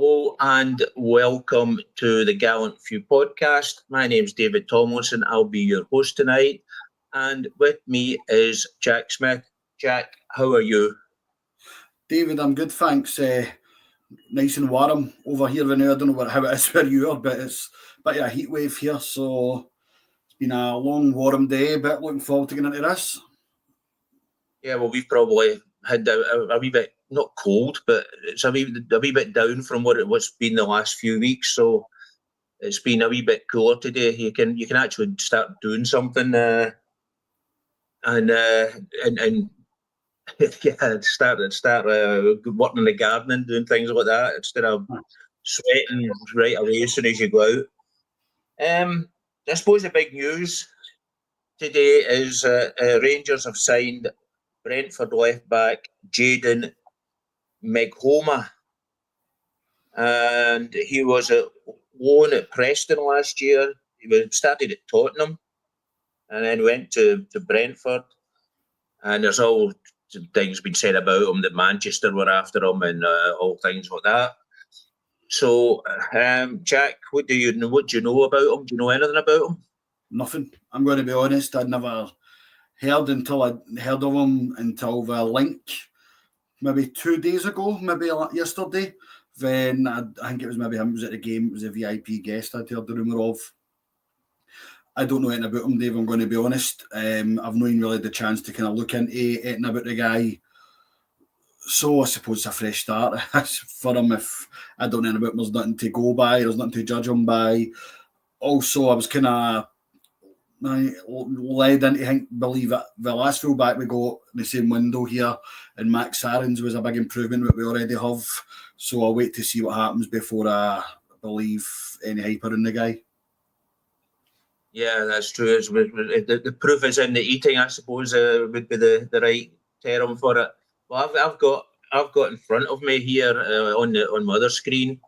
Hello and welcome to the Gallant Few podcast. My name's David Tomlinson. I'll be your host tonight. And with me is Jack Smith. Jack, how are you? David, I'm good, thanks. Nice and warm over here. I don't know how it is where you are, but it's a bit of a heat wave here. So it's been a long, warm day, but looking forward to getting into this. Yeah, well, we've probably had a wee bit, not cold, but it's a wee bit down from what's been the last few weeks. So it's been a wee bit cooler today. You can actually start doing something and yeah, start working in the garden and doing things like that instead of sweating right away as soon as you go out. I suppose the big news today is Rangers have signed Brentford left back Jayden Meghoma, and he was at loan at Preston last year. He started at Tottenham and then went to Brentford, and there's all things been said about him that Manchester were after him and all things like that. So, Jack, what do you know about him? Do you know anything about him? Nothing. I'm going to be honest. I'd never heard of him until the link maybe 2 days ago, maybe yesterday. Then I think it was maybe him who was at the game. It was a VIP guest I'd heard the rumour of. I don't know anything about him, Dave, I'm going to be honest. I've not even really had the chance to kind of look into anything about the guy. So I suppose it's a fresh start for him. If I don't know anything about him, there's nothing to go by, there's nothing to judge him by. Also, I was kind of led into believe that the last fullback we got in the same window here, and Max Aarons was a big improvement that we already have. So I'll wait to see what happens before I believe any hype in the guy. Yeah, that's true. The proof is in the eating, I suppose, would be the right term for it. Well, I've got in front of me here on my other screen.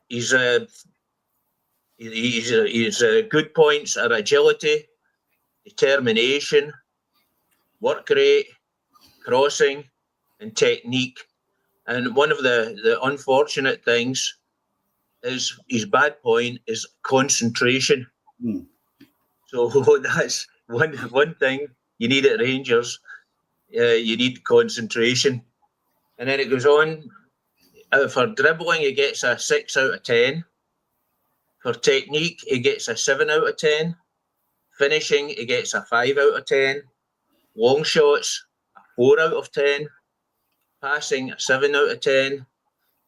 He's good points are agility, determination, work rate, crossing, and technique. And one of the unfortunate things is his bad point is concentration. So that's one thing you need at Rangers. You need concentration. And then it goes on. For dribbling, he gets a 6 out of 10. For technique, he gets a 7 out of 10. Finishing, he gets a 5 out of 10. Long shots, a 4 out of 10. Passing, a 7 out of 10.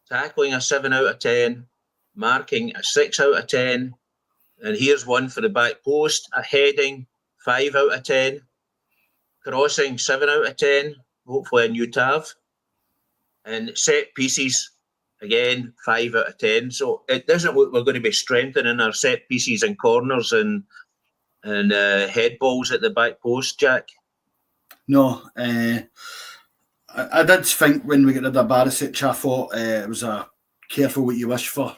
Tackling, a 7 out of 10. Marking, a 6 out of 10. And here's one for the back post, a heading, 5 out of 10. Crossing, 7 out of 10. Hopefully a new Tav. And set pieces, again, 5 out of 10. So it doesn't look we're going to be strengthening our set pieces and corners and head balls at the back post, Jack. No, I did think when we got rid of Barisic, I thought it was a careful what you wish for.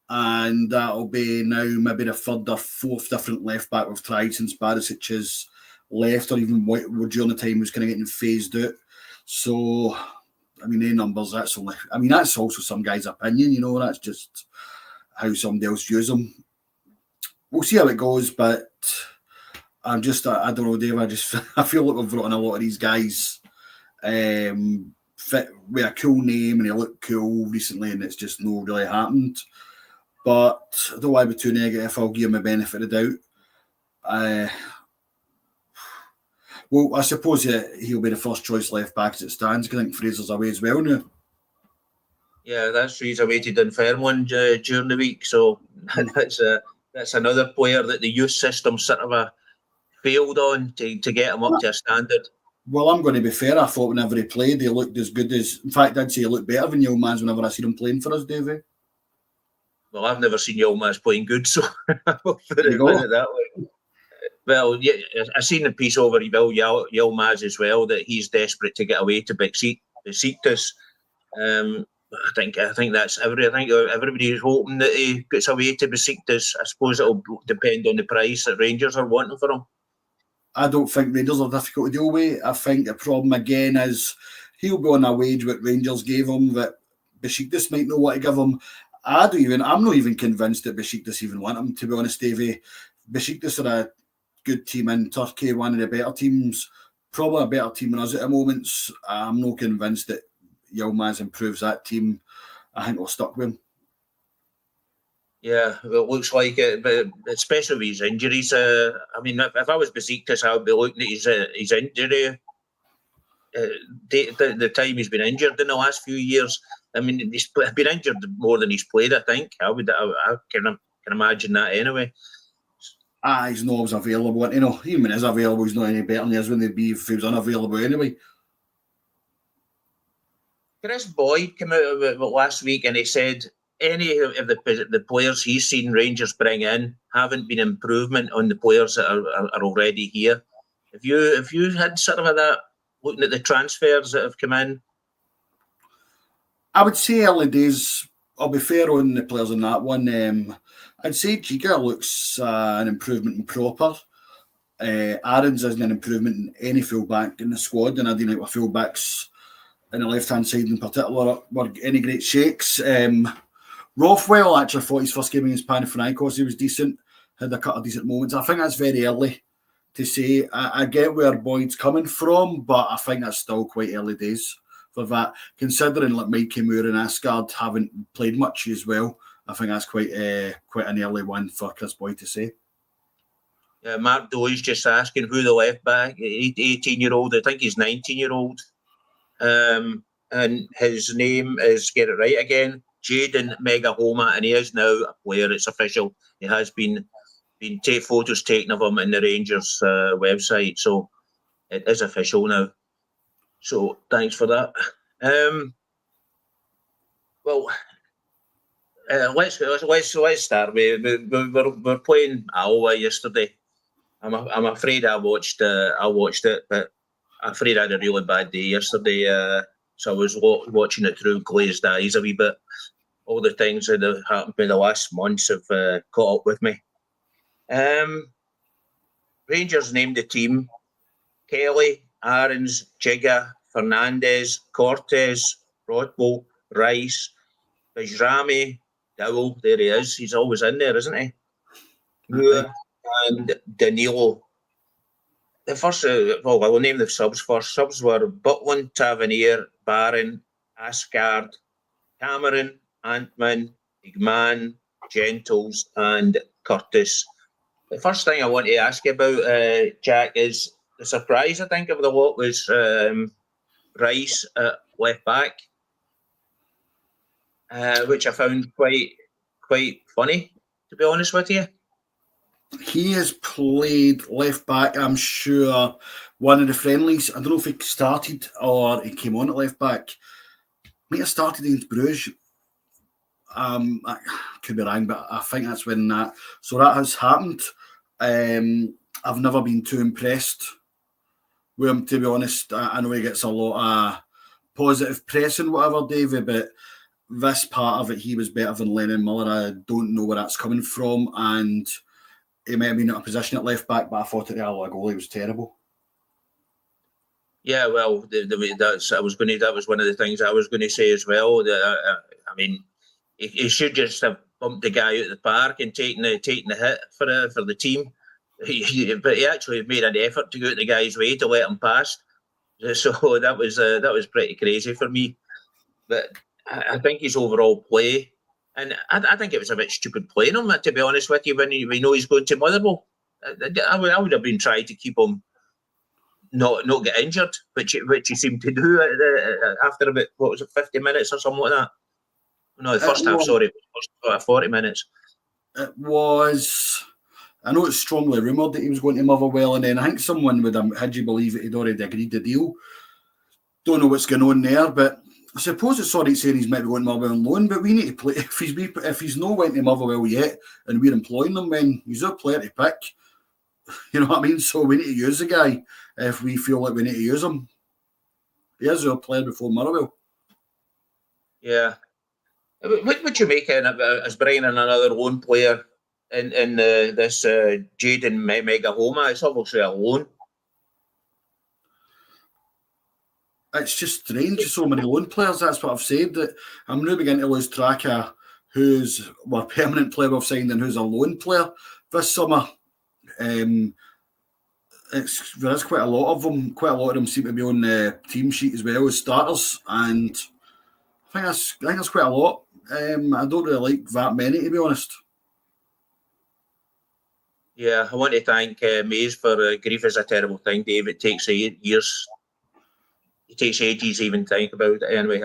And that'll be now maybe the third or fourth different left back we've tried since Barisic has left, or even during the time he was kind of getting phased out. So, I mean, the numbers, that's also some guy's opinion, that's just how somebody else views them. We'll see how it goes, but I don't know, Dave, I feel like we've brought in a lot of these guys fit with a cool name and they look cool recently, and it's just not really happened. But I don't want to be too negative. I'll give him a benefit of the doubt. Well, I suppose he'll be the first choice left back as it stands. I think Fraser's away as well now. Yeah, that's he's away to Dunfermline during the week. So that's another player that the youth system sort of failed on to get him up to a standard. Well, I'm going to be fair. I thought whenever he played, he looked as good as... In fact, I'd say he looked better than Yilmaz whenever I seen him playing for us, Davey. Well, I've never seen Yilmaz playing good, so I'll put it that way. Well, yeah, I seen the piece over Yilmaz as well, that he's desperate to get away to Besiktas. I think that's I think everybody is hoping that he gets away to Besiktas. I suppose it'll depend on the price that Rangers are wanting for him. I don't think Rangers are difficult to deal with. I think the problem again is he'll be on a wage what Rangers gave him, that Besiktas might not want to give him. I'm not even convinced that Besiktas even want him, to be honest, Davey. Besiktas are a good team in Turkey, one of the better teams, probably a better team than us at the moment. I'm not convinced that Yilmaz improves that team. I think we're stuck with him. Yeah, well, it looks like it, but especially with his injuries. I mean, if I was Besiktas, I would be looking at his injury. The time he's been injured in the last few years. I mean, he's been injured more than he's played. I think I can imagine that anyway. He's not always available. Even when he's available, he's not any better than he is when he'd be if he was unavailable anyway. Chris Boyd came out last week and he said any of the players he's seen Rangers bring in haven't been improvement on the players that are already here. If you had sort of that looking at the transfers that have come in, I would say early days. I'll be fair on the players on that one. I'd say Giga looks an improvement in proper. Aarons isn't an improvement in any fullback in the squad, and I don't think our fullbacks in the left-hand side in particular were any great shakes. Rothwell, actually, thought his first game against Panathinaikos, he was decent, had a couple of decent moments. I think that's very early to say. I get where Boyd's coming from, but I think that's still quite early days for that. Considering like Mikey Moore and Asgard haven't played much as well, I think that's quite an early one for Chris Boyd to say. Mark Doy's just asking who the left back, 18-year-old, I think he's 19-year-old. And his name is, get it right again, Jaden Megahoma, and he is now a player. It's official. He has been photos taken of him in the Rangers website, so it is official now. So thanks for that. Let's start. We're playing Alloa yesterday. I'm afraid I watched it, but I'm afraid I had a really bad day yesterday. So I was watching it through glazed eyes a wee bit. All the things that have happened in the last months have caught up with me. Rangers named the team: Kelly, Aarons, Giga, Fernandez, Cortez, Rothwell, Rice, Bajrami, Dowell. There he is. He's always in there, isn't he? Moore and Danilo. The first, I will name the subs first. Subs were Butland, Tavernier, Barron, Asgard, Cameron, Antman, Igman, Gentles, and Curtis. The first thing I want to ask you about, Jack, is the surprise, I think, of the lot was Rice at left back, which I found quite funny, to be honest with you. He has played left back, I'm sure, one of the friendlies. I don't know if he started or he came on at left back. Might have started against Brugge. I could be wrong, but I think that's when that. So that has happened. I've never been too impressed with him, to be honest. I know he gets a lot of positive press and whatever, Davey, but this part of it, he was better than Lennon Miller. I don't know where that's coming from, and he may have been in a position at left back, but I thought at the Alloa goal he was terrible. Yeah, well, that was one of the things I was going to say as well. I mean, he should just have bumped the guy out of the park and taken the hit for the team. But he actually made an effort to go out the guy's way to let him pass. So that was pretty crazy for me. But I think his overall play, and I think it was a bit stupid playing him, to be honest with you, when we know he's going to Motherwell. I would have been trying to keep him not get injured, which he seemed to do after about, 50 minutes or something like that. No, the first half, sorry, first 40 minutes. It was, I know it's strongly rumoured that he was going to Motherwell, and then I think someone would have had you believe that he'd already agreed the deal. Don't know what's going on there, but I suppose it's all right saying he's maybe going to Motherwell on loan, but we need to play. If he's not went to Motherwell yet and we're employing him, then he's a player to pick. You know what I mean? So we need to use the guy if we feel like we need to use him. He is a player before Motherwell. Yeah. What would you make as bringing in another loan player in this Jaden Megahoma? It's obviously a loan. it's just strange. So many loan players. That's what I've said. That I'm really beginning to lose track of who's a permanent player we've signed and who's a loan player this summer. There's quite a lot of them. Quite a lot of them seem to be on the team sheet as well as starters, and I think that's quite a lot. I don't really like that many, to be honest. Yeah, I want to thank Mays for grief is a terrible thing, Dave. It takes years. It takes ages to even think about it. Anyway,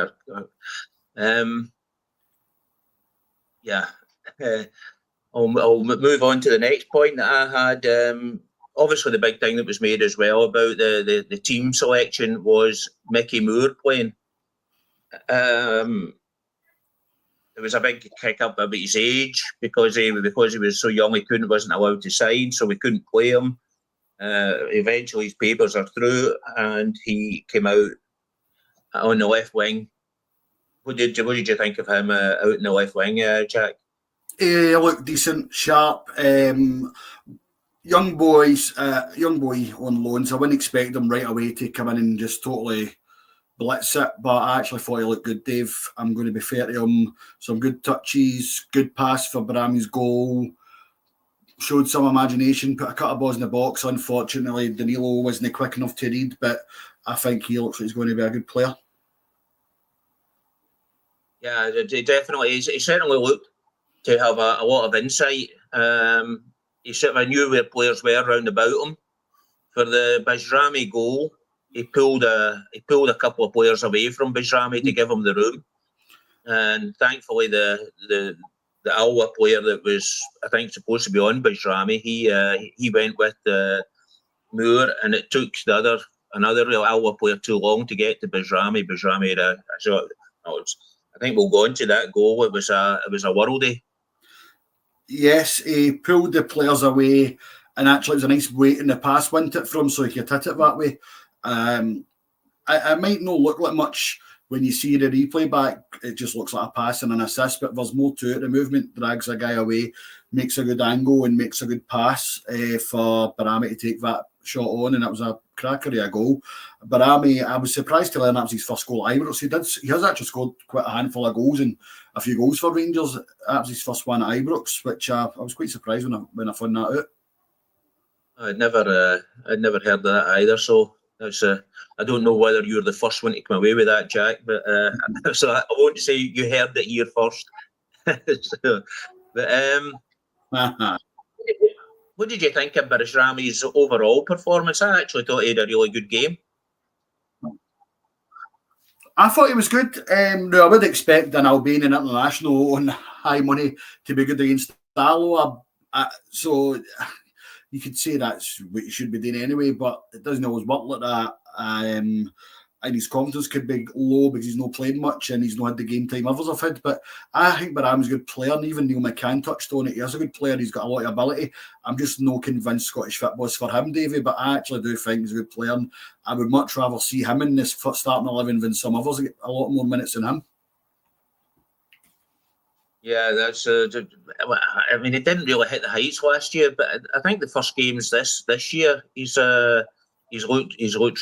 yeah. I'll move on to the next point that I had. Obviously, the big thing that was made as well about the team selection was Mickey Moore playing. There was a big kick up about his age because he was so young he wasn't allowed to sign, so we couldn't play him. Eventually, his papers are through, and he came out on the left wing. What did you think of him out in the left wing, Jack? He looked decent, sharp. Young boy on loan, so I wouldn't expect him right away to come in and just totally blitz it, but I actually thought he looked good, Dave. I'm going to be fair to him. Some good touches, good pass for Barami's goal. Showed some imagination, put a couple of balls in the box. Unfortunately, Danilo wasn't quick enough to read, but I think he looks like he's going to be a good player. Yeah, he definitely is. He certainly looked to have a lot of insight. He sort of knew where players were round about him. For the Bajrami goal, he pulled a couple of players away from Bajrami to give him the room, and thankfully the Alloa player that was, I think, supposed to be on Bajrami, he went with Moore, and it took another real Alloa player too long to get to Bajrami. Bajrami had I think we'll go on to that goal. It was a worldie. Yes, he pulled the players away, and actually it was a nice weight in the pass, wasn't it, from so he could hit it that way. It might not look like much when you see the replay back. It just looks like a pass and an assist, but there's more to it. The movement drags a guy away, makes a good angle, and makes a good pass for Barami to take that shot on, and it was a cracker of a goal. Barami, I was surprised to learn that was his first goal at Ibrox. He has actually scored quite a handful of goals and a few goals for Rangers. That was his first one at Ibrox, which I was quite surprised when I found that out. I'd never heard of that either. So that's I don't know whether you're the first one to come away with that, Jack. But so I won't say you heard it here first. So, but what did you think of Bajrami's overall performance? I actually thought he had a really good game. I thought he was good. No, I would expect an Albanian international on high money to be good against Alloa. So you could say that's what you should be doing anyway, but it doesn't always work like that. And his confidence could be low because he's not playing much and he's not had the game time others have had. But I think Barami's a good player, and even Neil McCann touched on it. He is a good player. He's got a lot of ability. I'm just not convinced Scottish football's for him, Davie, but I actually do think he's a good player. And I would much rather see him in this starting 11 than some others get a lot more minutes than him. Yeah, that's. I mean, he didn't really hit the heights last year, but I think the first games this year, he's looked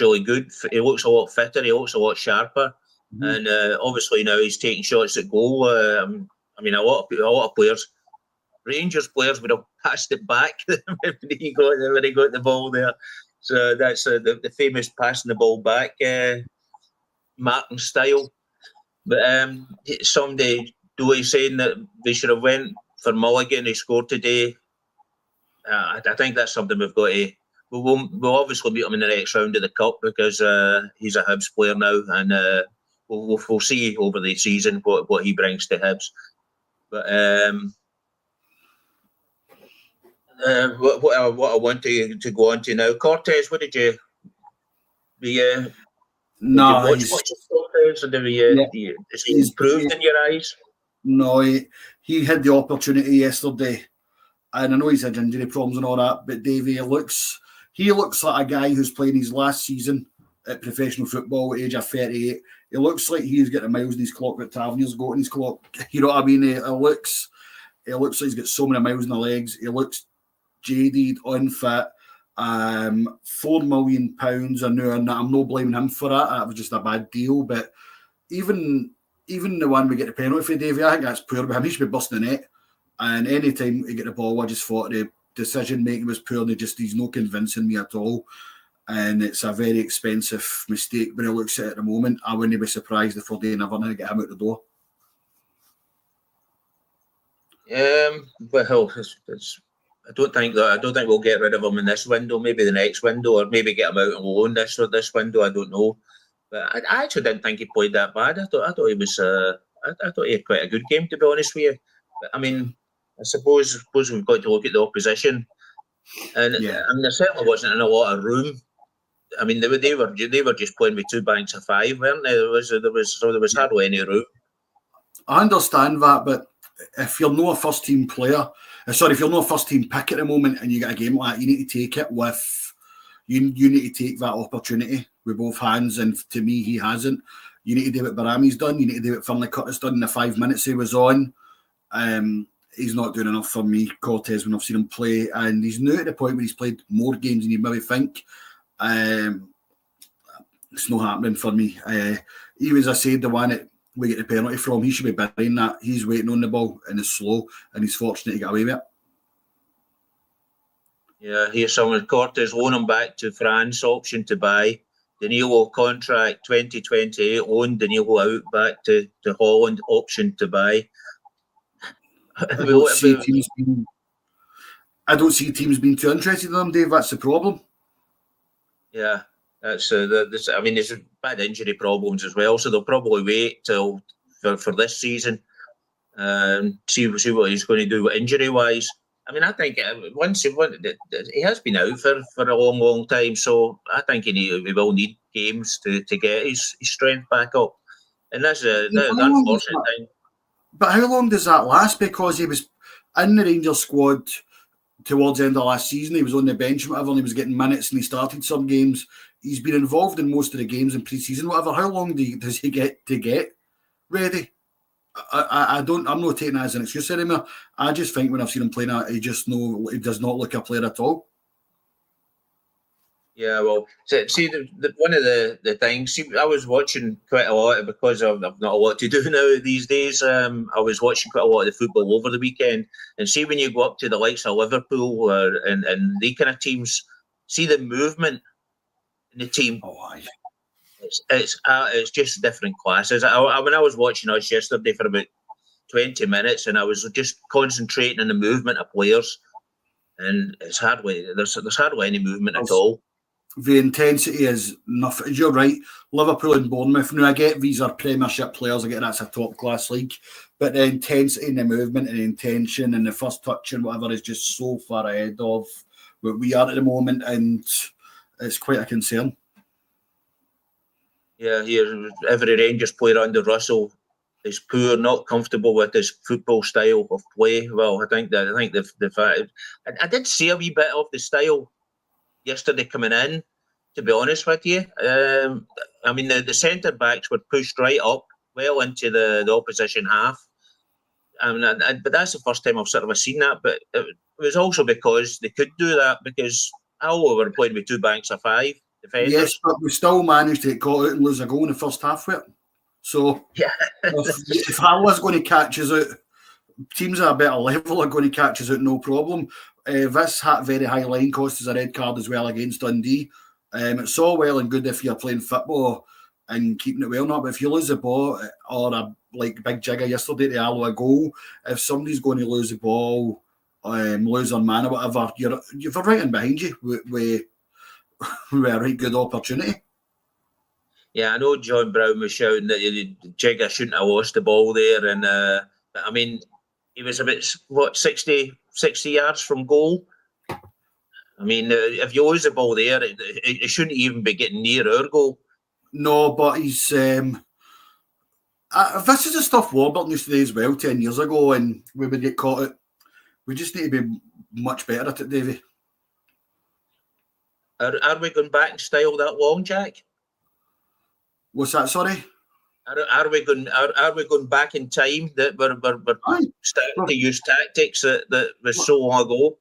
really good. He looks a lot fitter. He looks a lot sharper, and obviously now he's taking shots at goal. I mean, a lot of players, Rangers players, would have passed it back when he got the ball there. So that's the famous passing the ball back, Martin style. But somebody. Do he's saying that they should have went for Mulligan. He scored today. I think that's something we've got to. We'll obviously beat him in the next round of the cup because he's a Hibs player now, and we'll see over the season what he brings to Hibs. But what I want to go on to now, Cortez. What did you? No, watch Cortez, and is he improved in your eyes? No, he had the opportunity yesterday, and I know he's had injury problems and all that, but Davie, he looks like a guy who's playing his last season at professional football at the age of 38. He looks like he's got the miles in his clock that Tavernier's got in his clock. You know what I mean? He looks like he's got so many miles in the legs. He looks jaded, unfit, £4 million I know, and I'm not blaming him for that. That was just a bad deal. But even the one we get the penalty for, Davie, I think that's poor by him. He should be busting the net. And any time he get the ball, I just thought the decision making was poor. And he's not convincing me at all. And it's a very expensive mistake. When he looks at it at the moment, I wouldn't be surprised if they never know to get him out the door. Well, I don't think we'll get rid of him in this window. Maybe the next window, or maybe get him out on loan this window. I don't know. But I actually didn't think he played that bad. I thought he was. I thought he had quite a good game, to be honest with you. But I mean, I suppose we've got to look at the opposition, and Yeah. I mean, there certainly wasn't in a lot of room. I mean, they were just playing with 2 banks of 5, weren't they? There was hardly any room. I understand that, but if you're not a first team player, if you're not a first team pick at the moment, and you get a game like that, you need to take it with. You need to take that opportunity with both hands, and to me, he hasn't. You need to do what Barami's done. You need to do what Finlay Curtis done in the 5 minutes he was on. He's not doing enough for me, Cortez, when I've seen him play, and he's now at the point where he's played more games than you maybe think. It's not happening for me. Even as I said, the one that we get the penalty from, he should be burying that. He's waiting on the ball and it's slow, and he's fortunate to get away with it. Yeah, here's someone. Cortez loan him back to France, option to buy. Danilo contract 2028, loan Danilo out back to Holland, option to buy. I don't see teams being too interested in them, Dave. That's the problem. Yeah, that's I mean, there's bad injury problems as well, so they'll probably wait till for this season and see what he's going to do injury wise. I mean, I think he has been out for a long time, so I think he will need games to get his strength back up, and that's the unfortunate thing. But how long does that last? Because he was in the Rangers squad towards the end of last season. He was on the bench and whatever, and he was getting minutes, and he started some games. He's been involved in most of the games in pre-season, whatever. How long does he get to get ready? I'm not taking that as an excuse anymore. I just think when I've seen him playing that, he does not look a player at all. Yeah, well, see, one of the things, I was watching quite a lot because I've not a lot to do now these days. I was watching quite a lot of the football over the weekend, and see when you go up to the likes of Liverpool and the kind of teams, see the movement in the team. Oh, aye. It's just different classes. When I was watching us yesterday for about 20 minutes, and I was just concentrating on the movement of players, and there's hardly any movement at all. The intensity is nothing. You're right. Liverpool and Bournemouth. Now I get these are Premiership players. I get that's a top class league, but the intensity and the movement and the intention and the first touch and whatever is just so far ahead of what we are at the moment, and it's quite a concern. Yeah, here every Rangers player under Russell is poor, not comfortable with his football style of play. Well, I think the fact I did see a wee bit of the style yesterday coming in, to be honest with you. I mean, the centre backs were pushed right up, well into the opposition half. But that's the first time I've sort of seen that. But it was also because they could do that because H-Alloa were playing with 2 banks of 5 defenders. Yes, but we still managed to get caught out and lose a goal in the first half with it. So yeah, if H-Alloa's going to catch us out, teams at a better level are going to catch us out, no problem. This very high line cost us a red card as well against Dundee. It's all well and good if you're playing football and keeping it well, not. But if you lose the ball or a big jigger yesterday to H-Alloa goal, if somebody's going to lose the ball, lose their man or whatever, you've right in behind you with a right good opportunity. Yeah, I know John Brown was shouting that Jigger shouldn't have lost the ball there, and I mean, he was about 60 yards from goal. I mean, if you lose the ball there, it shouldn't even be getting near our goal. No, but he's this is the stuff Warburton used to do as well 10 years ago, and we would get caught out. We just need to be much better at it, Davie. Are we going back in style that long, Jack? What's that? Sorry. Are we going back in time that we're starting to use tactics that was so long ago?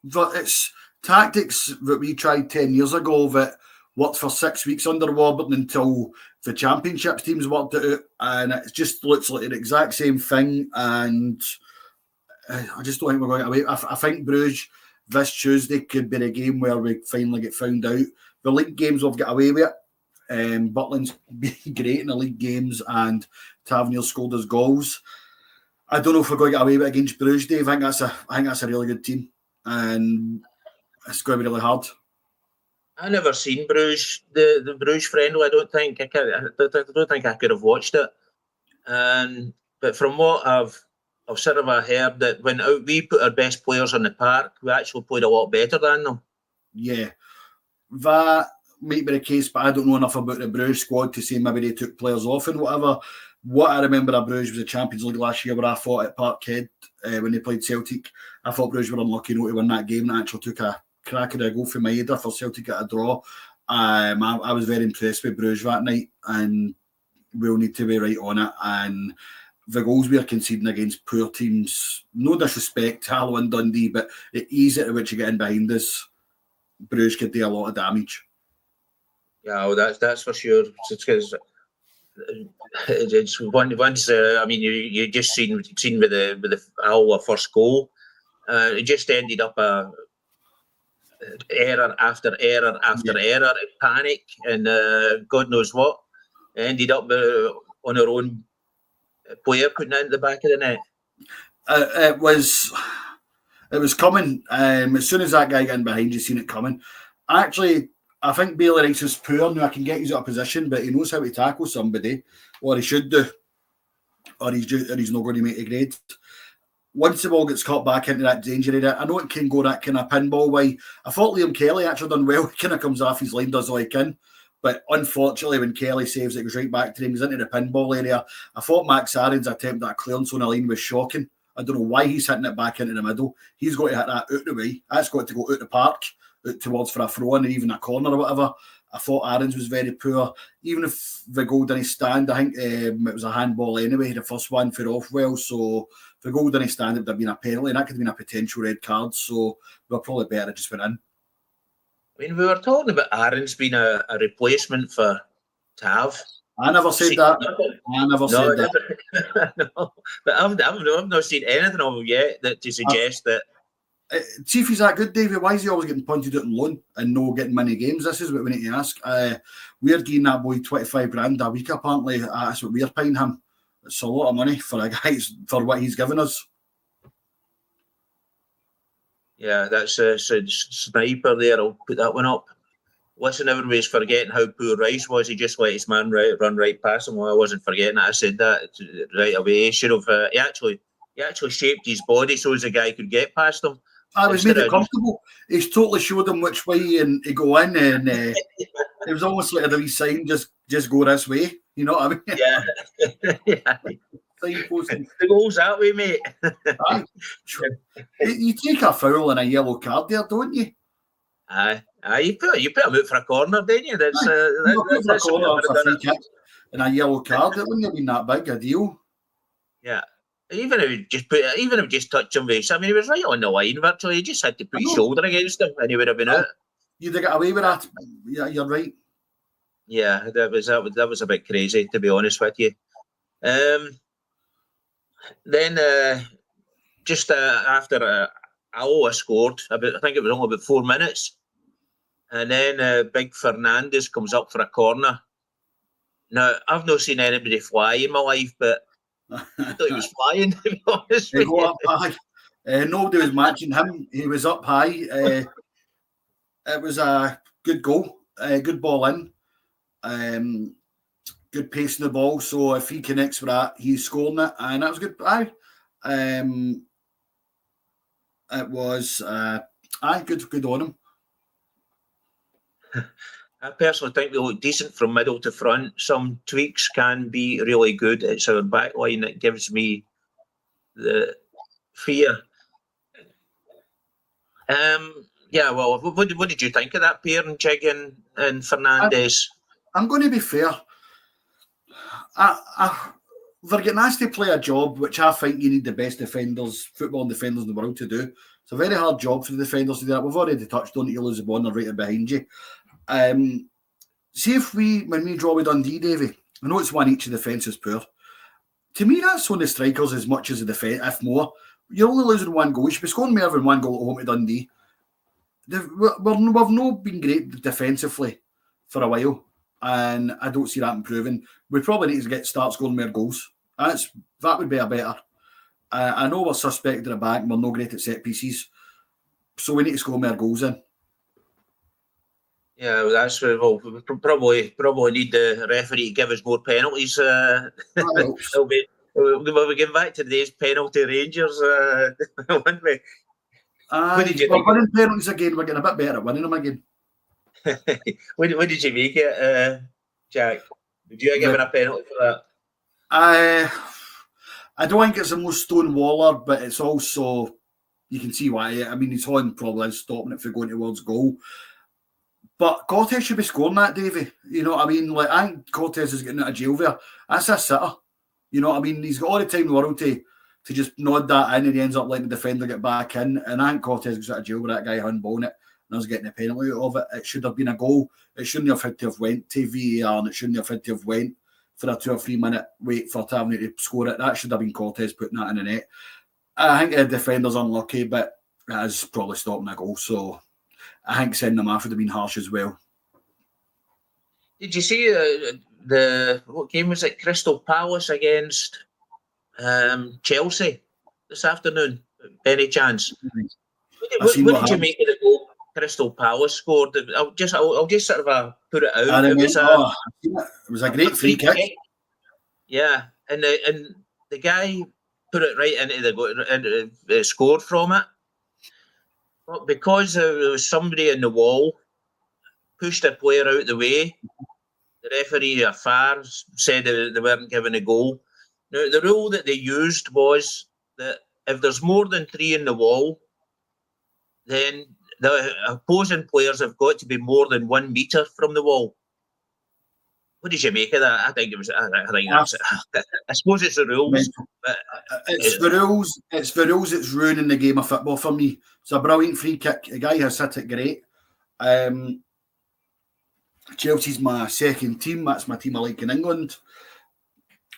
But it's tactics that we tried 10 years ago that worked for 6 weeks under Warburton until the championship teams worked it out, and it just looks like the exact same thing, and I just don't think we're going to get away. I think Brugge this Tuesday could be the game where we finally get found out. The league games we've got away with it. Butland's been great in the league games, and Tavernier scored his goals. I don't know if we're going to get away with it against Brugge, Dave. I think that's a really good team, and it's going to be really hard. I never seen Brugge, the Brugge friendly. I don't think I could have watched it. But from what I've sort of heard, that when we put our best players on the park, we actually played a lot better than them. Yeah, that might be the case, but I don't know enough about the Brugge squad to say maybe they took players off and whatever. What I remember of Brugge was the Champions League last year, where I thought at Parkhead when they played Celtic, I thought Brugge were unlucky not to win that game, and actually took a crack of a goal for Maeda for Celtic at a draw. I was very impressed with Brugge that night, and we'll need to be right on it. And the goals we are conceding against poor teams, no disrespect to H-Alloa and Dundee, but the ease at which you get in behind us, Brugge could do a lot of damage. Yeah, well, that's for sure. Because it's once I mean, you just seen with the H-Alloa first goal, it just ended up a error after error after error, panic, and God knows what. Ended up on our own player putting it in the back of the net. It was coming. As soon as that guy got in behind, you seen it coming. Actually, I think Bailey Rice is poor. Now I can get you out of position, but he knows how to tackle somebody, or he should do, or he's not going to make a grade. Once the ball gets caught back into that danger area, I know it can go that kind of pinball way. I thought Liam Kelly actually done well. He kind of comes off his line, does all he can. But unfortunately, when Kelly saves it, goes right back to him. He's into the pinball area. I thought Max Aaron's attempt at clearance on the line was shocking. I don't know why he's hitting it back into the middle. He's got to hit that out the way. That's got to go out the park, out towards for a throw in, or even a corner or whatever. I thought Aaron's was very poor. Even if the goal didn't stand, I think it was a handball anyway, the first one for Offwell. So if the goal didn't stand, it would have been a penalty, and that could have been a potential red card. So we're probably better just went in. I mean, we were talking about Aaron's being a replacement for Tav. I never said that. I never said that. No, but I've not seen anything of him yet to suggest that. See if he's that good, Davie. Why is he always getting pointed out on loan and no getting many games? This is what we need to ask. We're giving that boy 25 grand a week, apparently. That's what we're paying him. It's a lot of money for a guy for what he's given us. Yeah, that's a sniper there. I'll put that one up. Listen, everybody's forgetting how poor Rice was. He just let his man run right past him. Well, I wasn't forgetting it. I said that right away. He should have. He actually shaped his body so as the guy could get past him. I was made it comfortable. He's totally showed him which way and he go in, and it was almost like a wee sign, just go this way. You know what I mean? Yeah. The goal's that way, mate. You take a foul and a yellow card there, don't you? Aye. You put him out for a corner, didn't you? That's a corner for a free kick and a yellow card. It wouldn't have been that big a deal. Yeah. Even if he just touched him with, I mean, he was right on the line virtually. He just had to put his shoulder against him, and he would have been out. You'd have got away with that. Yeah, you're right. Yeah, that was a bit crazy, to be honest with you. Then just after H-Alloa scored, I think it was only about 4 minutes, and then Big Fernandez comes up for a corner. Now, I've not seen anybody fly in my life, but I thought he was flying, to be honest with you. Up high. Nobody was matching him. He was up high. It was a good goal, good ball in, good pace in the ball. So if he connects with that, he's scoring it, and that was good. It was good on him. I personally think we look decent from middle to front. Some tweaks can be really good. It's our back line that gives me the fear. Yeah, well, what did you think of that pair, Jig and Fernandez? I'm going to be fair. they're getting asked to play a job which I think you need the best football defenders in the world to do. It's a very hard job for the defenders to do that. We've already touched on it. You lose the ball, they're right behind you. See if when we draw with Dundee, Davie, I know it's one each of defence is poor. To me, that's on the strikers as much as the defence, if more. You're only losing one goal. You should be scoring more than one goal at home to Dundee. We've not been great defensively for a while, and I don't see that improving. We probably need to start scoring more goals. That would be a better. I know we're suspect at the back and we're no great at set pieces, so we need to score more goals in. Yeah, well, that's we probably need the referee to give us more penalties. We'll be getting back to today's penalty Rangers, wouldn't we? We're winning penalties again. We're getting a bit better at winning them again. What did you make it, Jack? Did you give it a penalty for that? I don't think it's the most stonewaller, but it's also, you can see why. I mean, his horn probably is stopping it from going towards goal. But Cortez should be scoring that, Davie. You know what I mean? Like, I think Cortez is getting out of jail there. That's a sitter. You know what I mean? He's got all the time in the world to just nod that in, and he ends up letting the defender get back in. And I think Cortez gets out of jail with that guy handballing it and us getting a penalty out of it. It should have been a goal. It shouldn't have had to have went to VAR, and it shouldn't have had to have went for a 2 or 3 minute wait for Tavernier to score it. That should have been Cortez putting that in the net. I think the defender's unlucky, but that is probably stopping a goal. So I think sending them off would have been harsh as well. Did you see what game was it? Crystal Palace against Chelsea this afternoon? Any chance? What did you make of the goal Crystal Palace scored? I'll just sort of put it out. It was a great free kick. Yeah, and the guy put it right into the scored from it. But because there was somebody in the wall, pushed a player out the way, the referee afar said they weren't given a goal. Now, the rule that they used was that if there's more than 3 in the wall, then the opposing players have got to be more than 1 metre from the wall. What did you make of that? I think that's it. I suppose it's the rules. It's the rules. It's the rules that's ruining the game of football for me. It's a brilliant free kick. The guy has hit it great. Chelsea's my second team. That's my team I like in England.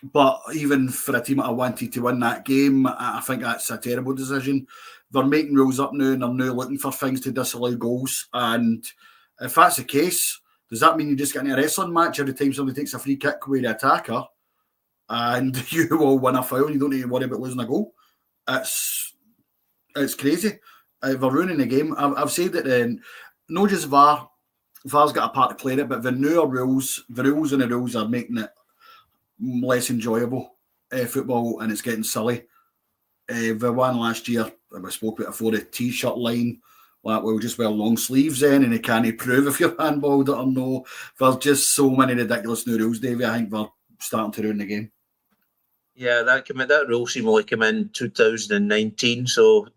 But even for a team that I wanted to win that game, I think that's a terrible decision. They're making rules up now, and they're now looking for things to disallow goals. And if that's the case, does that mean you just get in a wrestling match every time somebody takes a free kick with the attacker and you will win a foul and you don't need to worry about losing a goal? It's crazy. They're ruining the game. I've said that not just VAR. VAR's got a part to play in it, but the newer rules, the rules are making it less enjoyable football, and it's getting silly. The one last year, I spoke about before, the t-shirt line, like we'll just wear long sleeves in, and they can't prove if you're handballed it or no. There's just so many ridiculous new rules, Davie. I think they're starting to ruin the game. Yeah, that rule seemed like came in 2019. So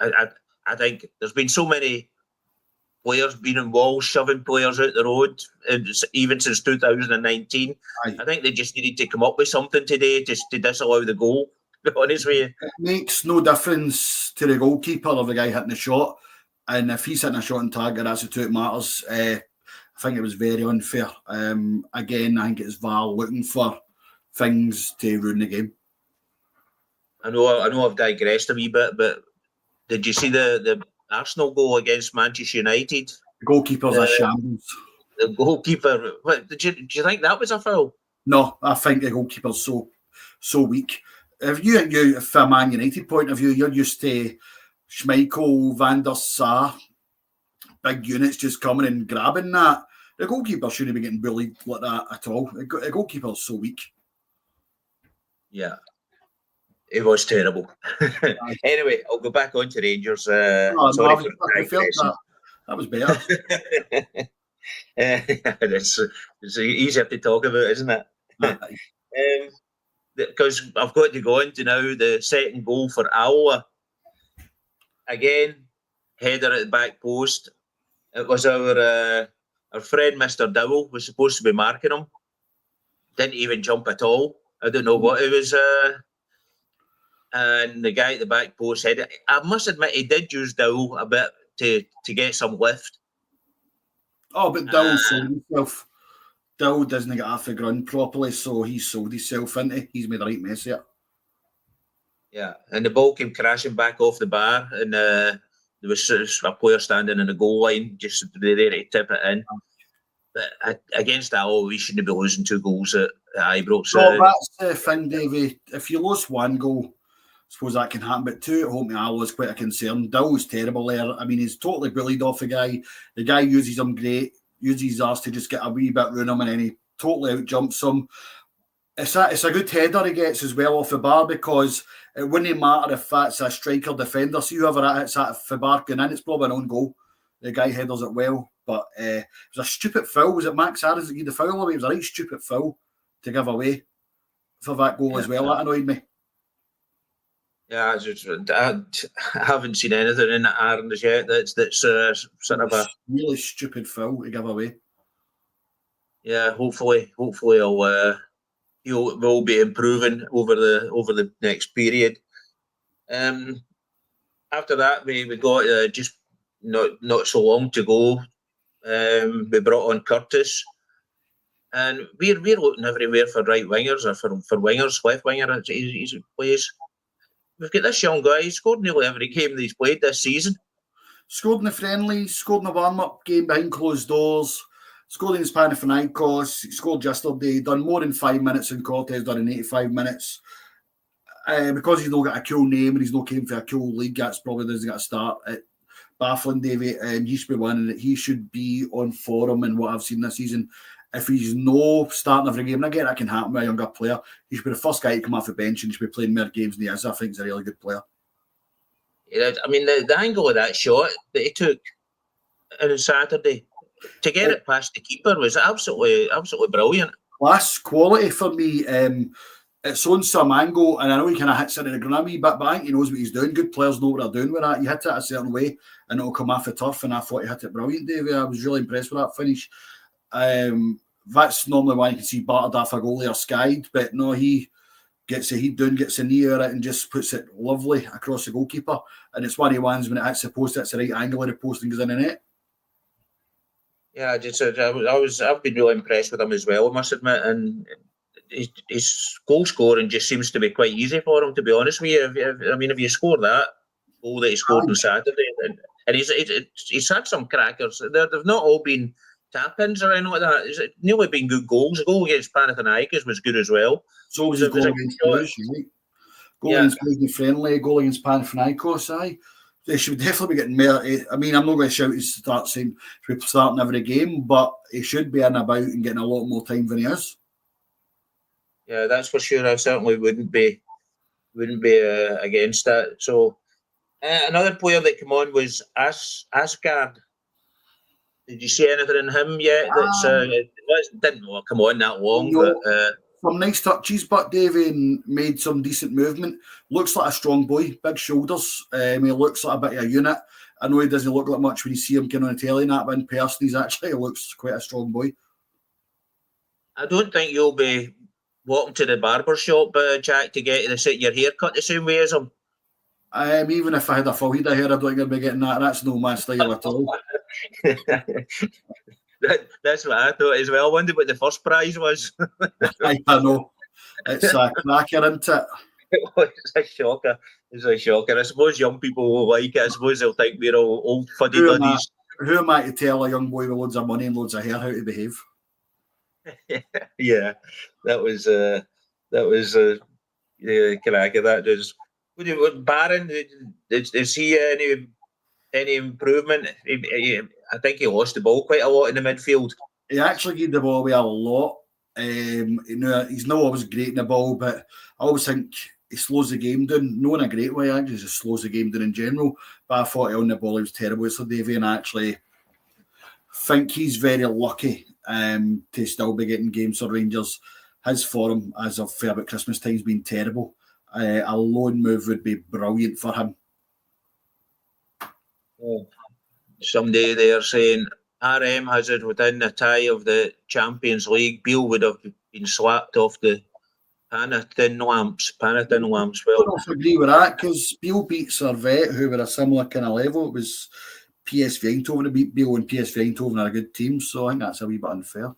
I think there's been so many players being in walls, shoving players out the road, even since 2019. Aye. I think they just needed to come up with something today just to disallow the goal, to be honest with you. It makes no difference to the goalkeeper or the guy hitting the shot. And if he's hitting a shot on target, that's the two it matters. I think it was very unfair. Again, I think it's VAR looking for things to ruin the game. I know I've digressed a wee bit, but did you see the Arsenal goal against Manchester United? The goalkeeper's a shambles. The goalkeeper. Do you think that was a foul? No, I think the goalkeeper's so weak. If from a Man United point of view, you're used to Schmeichel, Van der Sar, big units just coming and grabbing that. The goalkeeper shouldn't be getting bullied like that at all. The goalkeeper's so weak. Yeah. It was terrible. Anyway, I'll go back on to Rangers. Sorry for that was better. It's easier to talk about, isn't it? Because I've got to go into now the second goal for Alloa. Again, header at the back post. It was our friend Mr Dowell was supposed to be marking him. Didn't even jump at all. I don't know what it was. And the guy at the back post said, I must admit, he did use Dowell a bit to get some lift. Oh, but Dowell sold himself. Dowell doesn't get off the ground properly, so he sold himself into. He's made a right mess of it. Yeah, and the ball came crashing back off the bar, and there was a player standing in the goal line, just there to tip it in. But against that, we shouldn't be losing 2 goals at Ibrox. No, that's the thing, Davie. If you lose 1 goal, I suppose that can happen, but 2 at home to Alloa is quite a concern. Dowell's terrible there. I mean, he's totally bullied off the guy. The guy uses him great, uses his arse to just get a wee bit round him, and then he totally out jumps him. It's a good header he gets as well off the bar, because it wouldn't matter if that's a striker defender. See whoever that hits that for bar going in, it's probably an own goal. The guy headers it well, but it was a stupid foul. Was it Max Harris that gave the foul away? It was a right stupid foul to give away for that goal as well. That annoyed me. Yeah, I haven't seen anything in Ireland as yet that's sort of a really stupid foul to give away. Yeah, hopefully he'll be improving over the next period. After that, we got just not so long to go. We brought on Curtis, and we're looking everywhere for right wingers or for wingers, left winger. He plays. We've got this young guy. He scored nearly every game that he's played this season. Scored in the friendlies, scored in the warm-up game behind closed doors, scored in Panathinaikos, he scored yesterday, done more in 5 minutes than Cortez done in 85 minutes. Because he's not got a cool name and he's not came for a cool league, that's probably doesn't get a start. Baffling, Davie, and he should be winning it. He should be on form in what I've seen this season. If he's no starting every game, and again, that can happen with a younger player, he should be the first guy to come off the bench and he should be playing more games than he is. I think he's a really good player. Yeah, I mean, the angle of that shot that he took on Saturday to get it past the keeper was absolutely brilliant. Class quality for me. It's on some angle, and I know he kind of hits it in the ground a wee bit, but I think he knows what he's doing. Good players know what they're doing with that. You hit it a certain way, and it'll come off the turf, and I thought he hit it brilliant, Davie. I was really impressed with that finish. That's normally why you can see battered off a goalie or skied, but no, he gets the heat down, gets the knee out it, and just puts it lovely across the goalkeeper. And it's one of the ones when it hits the post, it's the right angle of the post and goes in the net. Yeah, I've been really impressed with him as well, I must admit, and his goal scoring just seems to be quite easy for him, to be honest with you. If you score that goal that he scored on Saturday, and he's had some crackers. They've not all been tap-ins or anything like that. It's nearly been good goals. The goal against Panathinaikos was good as well. So was his goal against Bruges, right? Goal against Bruges friendly, goal against Panathinaikos, aye. They should definitely be getting more. I mean, I'm not going to shout he's starting every game, but he should be in about and getting a lot more time than he is. Yeah, that's for sure. I certainly wouldn't be against that. So another player that came on was Asgard. Did you see anything in him yet? Didn't come on that long, but some nice touches, but Davie made some decent movement. Looks like a strong boy, big shoulders. He looks like a bit of a unit. I know he doesn't look like much when you see him on the telly and that, but in person, he looks quite a strong boy. I don't think you'll be walking to the barber shop, Jack, to get your hair cut the same way as him. Even if I had a full head of hair, I don't think I'd be getting that. That's no my style at all. That's what I thought as well. I wondered what the first prize was. I know. It's a cracker, isn't it? It's a shocker. I suppose young people will like it. I suppose they'll think we're all old fuddy-duddies. Who am I to tell a young boy with loads of money and loads of hair how to behave? Yeah, that was cracker. That is. Barron, is he any improvement? I think he lost the ball quite a lot in the midfield. He actually gave the ball away a lot. He's not always great in the ball, but I always think he slows the game down. Not in a great way, actually, just slows the game down in general. But I thought on the ball he was terrible. So Davie, and I actually think he's very lucky to still be getting games for Rangers. His form as of about Christmas time has been terrible. A loan move would be brilliant for him. Somebody there saying RM has it within the tie of the Champions League. Beale would have been slapped off the Panathon lamps. Well, I don't know if I agree with that, because Beale beat Servette, who were a similar kind of level. It was PSV Eindhoven that beat Beale, and PSV Eindhoven are a good team, so I think that's a wee bit unfair.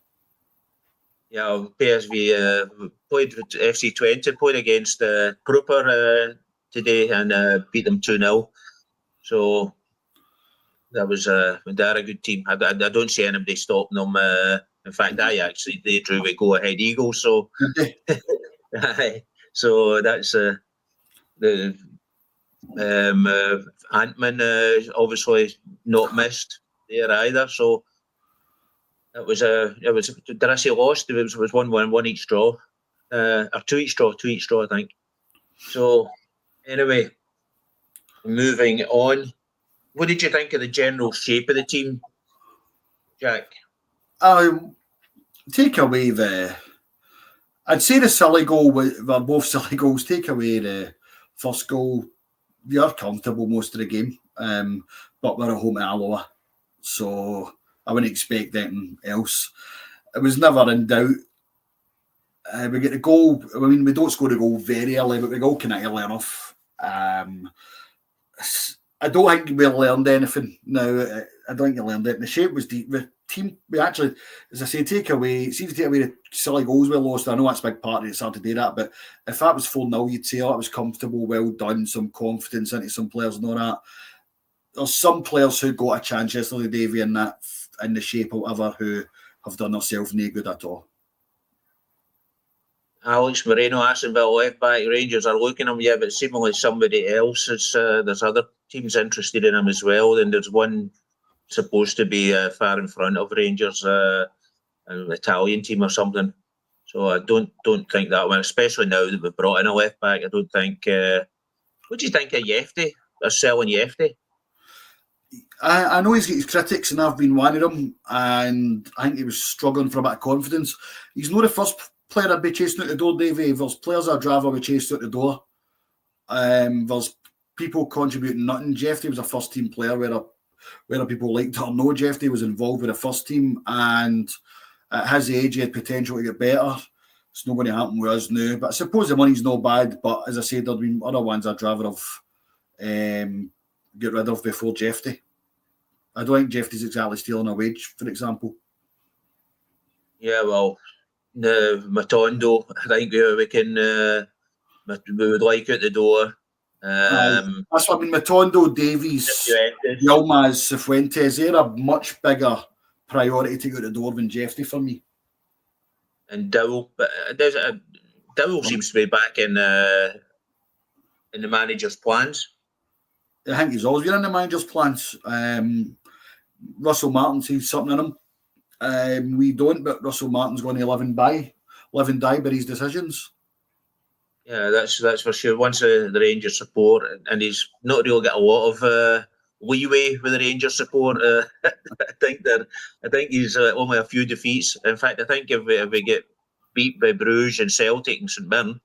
Yeah, PSV played with FC Twente, played against Proper today and beat them 2-0. So that was they're a good team. I don't see anybody stopping them. In fact, they drew with Go Ahead Eagles. So, so that's the Antman obviously not missed there either. So it was did I say lost? It was 1-1, one each draw, or two each draw, I think. So anyway, moving on. What did you think of the general shape of the team, Jack? Take away I'd say the silly goal, were both silly goals. Take away the first goal. We are comfortable most of the game, but we're at home at Alloa, so I wouldn't expect anything else. It was never in doubt. We get the goal. I mean, we don't score the goal very early, but we go kind of early enough. I don't think we learned anything. No, I don't think we learned it. The shape was deep. The team, we actually, as I say, take away the silly goals we lost. I know that's a big part of it, it's hard to do that, but if that was 4-0, you'd say, oh, it was comfortable, well done, some confidence into some players and all that. There's some players who got a chance yesterday, Davie, in the shape or whatever, who have done themselves no good at all. Alex Moreno, Astonville left back. Rangers are looking at him, yeah, but seemingly somebody else is. There's other teams interested in him as well. And there's one supposed to be far in front of Rangers, an Italian team or something. So I don't think that one, especially now that we've brought in a left back. I don't think. What do you think of Yefty? They're selling Yefty. I know he's got his critics, and I've been one of them. And I think he was struggling for a bit of confidence. He's not the first player I'd be chasing out the door, Davie. There's players I'd rather be chased out the door. There's people contributing nothing. Jeffrey was a first team player, whether people liked it or no. Jeffrey was involved with the first team, and at his age, he had potential to get better. It's not going to happen with us now. But I suppose the money's not bad. But as I said, there'd been other ones I'd rather have get rid of before Jeffrey. I don't think Jeffrey's exactly stealing a wage, for example. Yeah, well, Matondo, I think we can. We would like out the door. That's what I mean. Matondo, Davies, Yilmaz, Cifuentes, they're a much bigger priority to go out the door than Jeffrey for me. And Dowell, but Dowell seems to be back in the manager's plans. I think he's always been in the manager's plans. Russell Martin sees something in him. We don't, but Russell Martin's going to live and die by his decisions. Yeah, that's for sure. Once the Rangers support, and he's not really got a lot of leeway with the Rangers support. I think he's only a few defeats. In fact, I think if we get beat by Brugge and Celtic and St Mirren,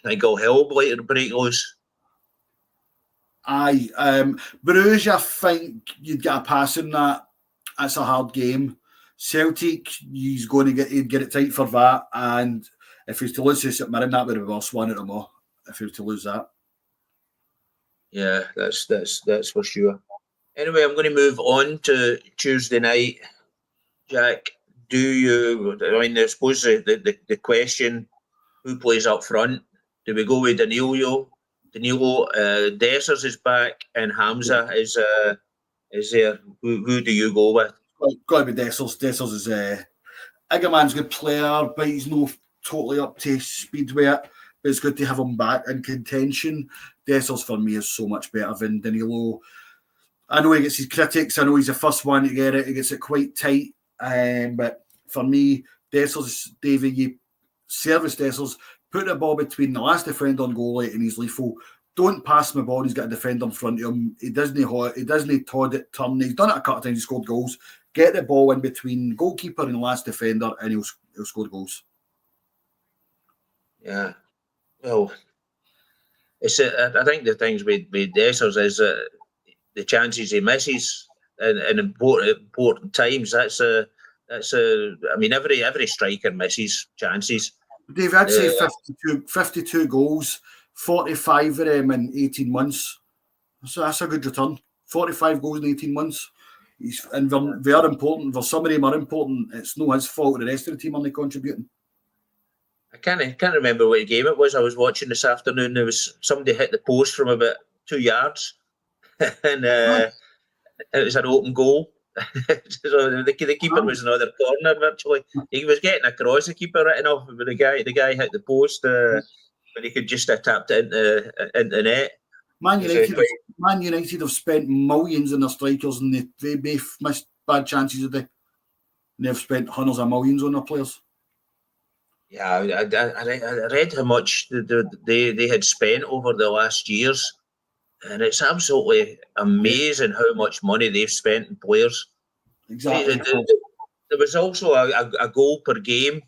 I think all hell will later break loose. Aye, Brugge, I think you'd get a pass in that. That's a hard game. Celtic, he's going to get it tight for that, and if he's to lose to St Mirren, that would be the worst one of them all. If he was to lose that, yeah, that's for sure. Anyway, I'm going to move on to Tuesday night. Jack, do you? I mean, I suppose the question: who plays up front? Do we go with Danilo? Dessers is back, and Hamza is there. Who do you go with? Got to be Dessers. Dessers is Iggerman's a good player, but he's not totally up to speed with it. But it's good to have him back in contention. Dessers for me is so much better than Danilo. I know he gets his critics. I know he's the first one to get it. He gets it quite tight. But for me, Dessers, Davie, you service Dessers. Put the ball between the last defender on goalie and his lethal. Don't pass my ball. He's got a defender in front of him. He doesn't tod it, turn. He's done it a couple of times. He scored goals. Get the ball in between goalkeeper and the last defender, and he'll score goals. Yeah, well, I think the things with Dessers is the chances he misses in important times. I mean, every striker misses chances. Dave, I'd say 52 goals, 45 of them in 18 months. So that's a good return. 45 goals in 18 months. They're important. For some of them are important. It's no his fault. The rest of the team aren't contributing. I can't remember what game it was. I was watching this afternoon. There was somebody hit the post from about 2 yards, and it was an open goal. So the keeper was in another corner virtually. He was getting across the keeper written off, but the guy hit the post, but he could just have tapped it into net. Man United have spent millions on their strikers, and they both missed bad chances of it. They've spent hundreds of millions on their players. Yeah, I read how much they had spent over the last years, and it's absolutely amazing how much money they've spent on players. Exactly. There was also a goal per game,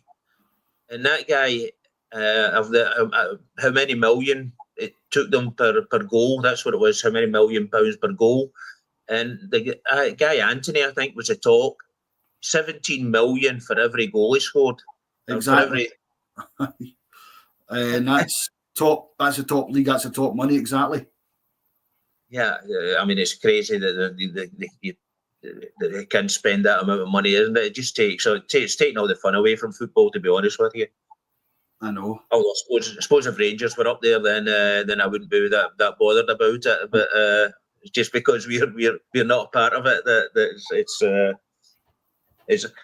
and that guy how many million it took them per goal. That's what it was. How many £1 million per goal? And the guy Anthony, I think, was a talk. 17 million for every goal he scored. Exactly. And that's top. That's the top league. That's the top money. Exactly. Yeah, I mean, it's crazy that they can spend that amount of money, isn't it? It just takes it's taking all the fun away from football, to be honest with you. I know. Although I suppose if Rangers were up there, then I wouldn't be that bothered about it. But just because we're not part of it, that it's.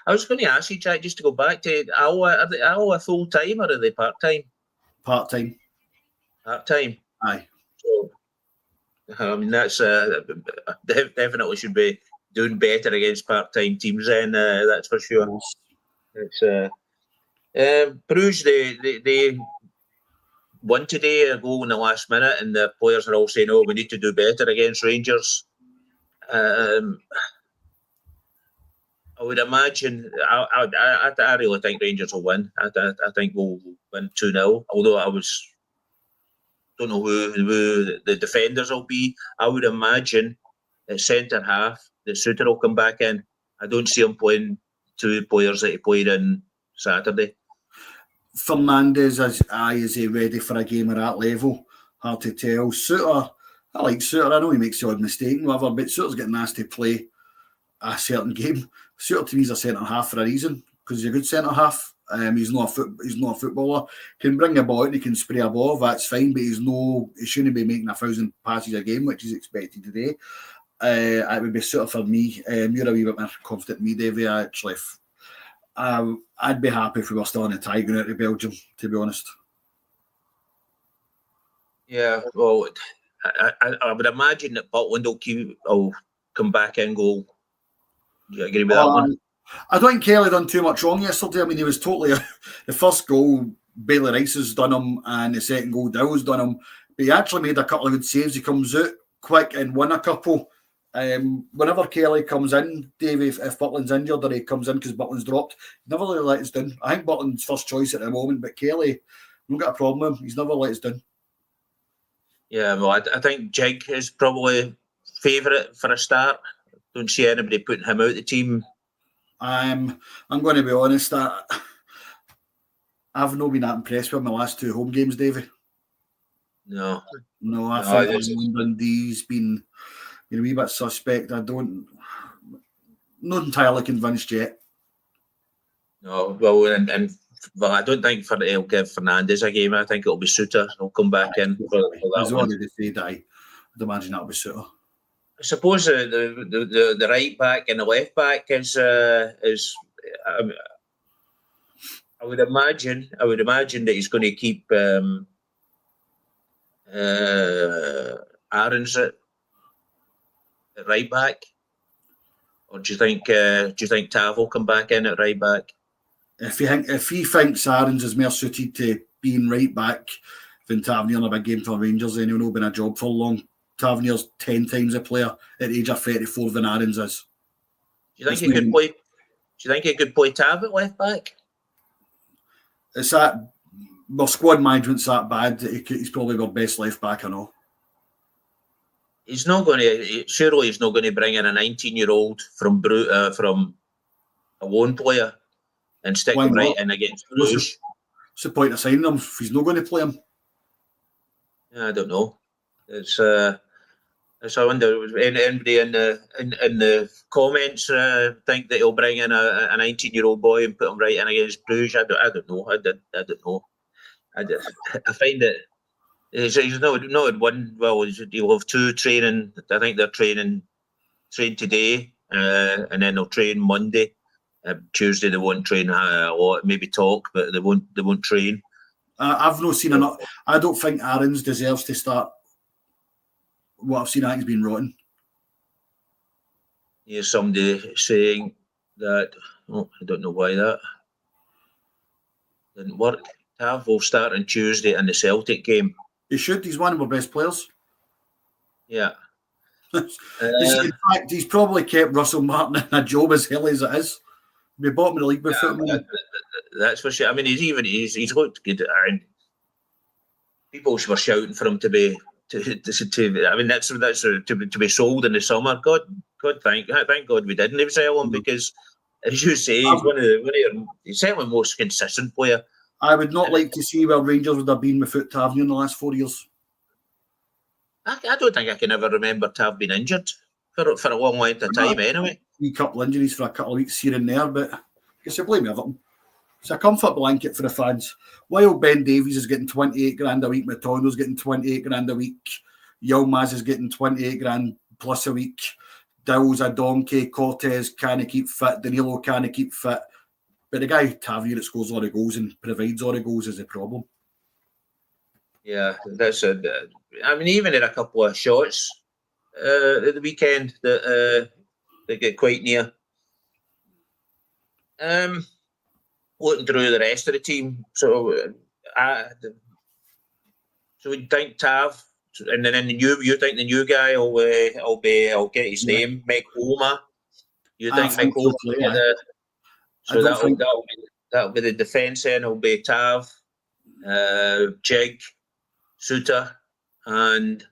I was going to ask you, Jack, just to go back to Alloa. Are they Alloa full time or are they part time? Part time. Part time. Aye. So, I mean, that's definitely should be doing better against part time teams. Then that's for sure. It's Brugge. They won today, a goal in the last minute, and the players are all saying, "Oh, we need to do better against Rangers." I would imagine. I really think Rangers will win. I think we'll win 2-0. Although don't know who the defenders will be. I would imagine at centre half that Suter will come back in. I don't see him playing two players that he played in Saturday. Fernandez is he ready for a game at that level? Hard to tell. Suter, I like Suter. I know he makes the odd mistake, whatever, but Suter's getting asked to play a certain game. Suter to me is a centre half for a reason, because he's a good centre half. He's not a footballer. Can bring a ball and he can spray a ball. That's fine, but he shouldn't be making 1,000 passes a game, which is expected today. It would be Suter for me. You're a wee bit more confident in me, Davie. Actually, I'd be happy if we were still in a tie going out to Belgium, to be honest. Yeah, well, I would imagine that Butland will come back and go. Do you agree with that one? I don't think Kelly done too much wrong yesterday. I mean, he was totally the first goal, Bailey Rice has done him, and the second goal, Dowell's done him. But he actually made a couple of good saves. He comes out quick and won a couple. Whenever Kelly comes in, Davey, if Butland's injured or he comes in because Butland's dropped, never really let us down. I think Butland's first choice at the moment, but Kelly, we don't got a problem with him. He's never let us down. Yeah, well, I think Jig is probably favourite for a start. Don't see anybody putting him out the team. I'm going to be honest. I've not been that impressed with my last two home games, Davey. No, I think Dundee's been a wee bit suspect. Not entirely convinced yet. No, well, and I don't think he'll give Fernandez a game. I think it'll be Suter. He'll come back in for that He's one. already said I'd imagine that'll be Suter. I suppose the right back and the left back is. I would imagine that he's going to keep Aarons at right back, or do you think Tav will come back in at right back? If he thinks Aarons is more suited to being right back than Tavernier in a big game for Rangers, then he'll not been a job for long. Tavernier's 10 times a player at the age of 34 than Aarons is. Do you think he could play? Do you think he could play Tav at left back? It's that our squad management's that bad that he's probably our best left back. I know. He's not going to. Surely he's not going to bring in a 19-year-old from a loan player and stick him right in against Brugge. What's the point of signing him if he's not going to play him? I don't know. It's I wonder if anybody in the comments think that he'll bring in a 19-year-old boy and put him right in against Brugge. I don't know. I don't know. I find that he's not one. Well, he'll have 2 training. I think they're train today, and then they'll train Monday. Tuesday they won't train a lot. Maybe talk, but they won't train. I've not seen enough. I don't think Aarons deserves to start. What I've seen, I think he's been rotten. Here's somebody saying that. Oh, I don't know why that didn't work. Tav will start on Tuesday in the Celtic game. He should. He's one of our best players. Yeah. In fact, he's probably kept Russell Martin in a job as hell as it is. We bottom of the league with him. That's for sure. I mean, he's looked good. People were shouting for him to be. I mean, that's to be sold in the summer. God, thank God we didn't sell him, because, as you say, he's certainly the most consistent player. I would not like to see where Rangers would have been without Tavernier in the last 4 years. I don't think I can ever remember Tav being injured for a long length of time. Anyway, a couple of injuries for a couple of weeks here and there, but I guess I blame Everton. It's a comfort blanket for the fans. While Ben Davies is getting 28 grand a week, Matono's getting 28 grand a week, Yilmaz is getting 28 grand plus a week, Dow's a donkey, Cortez can't keep fit, Danilo can't keep fit, but the guy Tavernier that scores all the goals and provides all the goals is the problem. Yeah, that's a. I mean, even in a couple of shots at the weekend that get quite near. Looking through the rest of the team, so we think Tav, and then you think the new guy I'll get his name, Mick Homa. You think Mick Homa? So that'll be the defence. Then it'll be Tav, Jig, Suter, and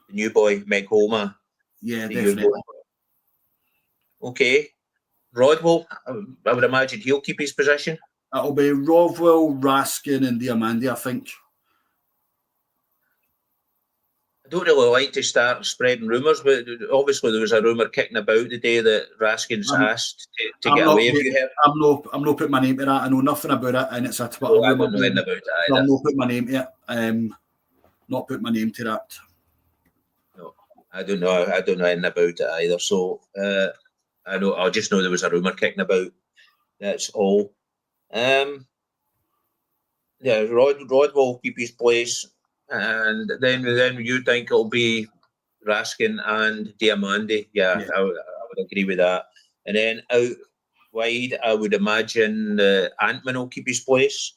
the new boy Mick Homa. Yeah, definitely. Okay. Rodwell, I would imagine he'll keep his position. It'll be Rodwell, Raskin, and Diamandi, I think. I don't really like to start spreading rumours, but obviously there was a rumour kicking about the day that Raskin's asked to get away. I'm not putting my name to that. I know nothing about it, and it's a Twitter rumour. I don't know anything about it either. I'm not putting my name to it. Not putting my name to that. No, I don't know anything about it either. So I just know there was a rumour kicking about. That's all. Yeah, Rod will keep his place, and then you think it'll be Raskin and Diamandi. Yeah. I would agree with that. And then out wide, I would imagine Antman will keep his place.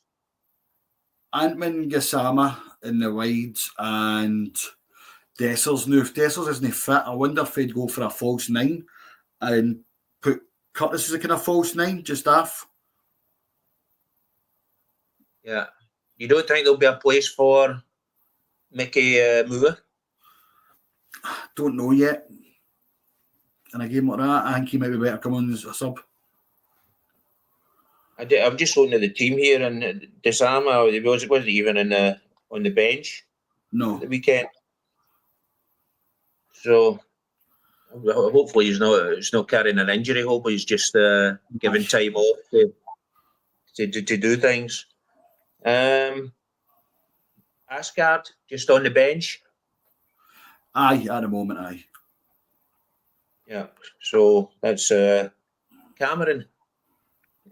Antman, Gassama in the wides, and Dessers. Now, if Dessers isn't fit, I wonder if they'd go for a false 9 and put Curtis as a kind of false 9, just off. Yeah. You don't think there'll be a place for Mickey Moore? Don't know yet. In a game like that, I think he might be better come on as a sub. I'm just looking at the team here, and Desama wasn't even on the bench. No. The weekend. So hopefully he's not carrying an injury. Hopefully he's just giving time off to do things. Asgard just on the bench. Aye, at the moment, aye. Yeah. So that's Cameron.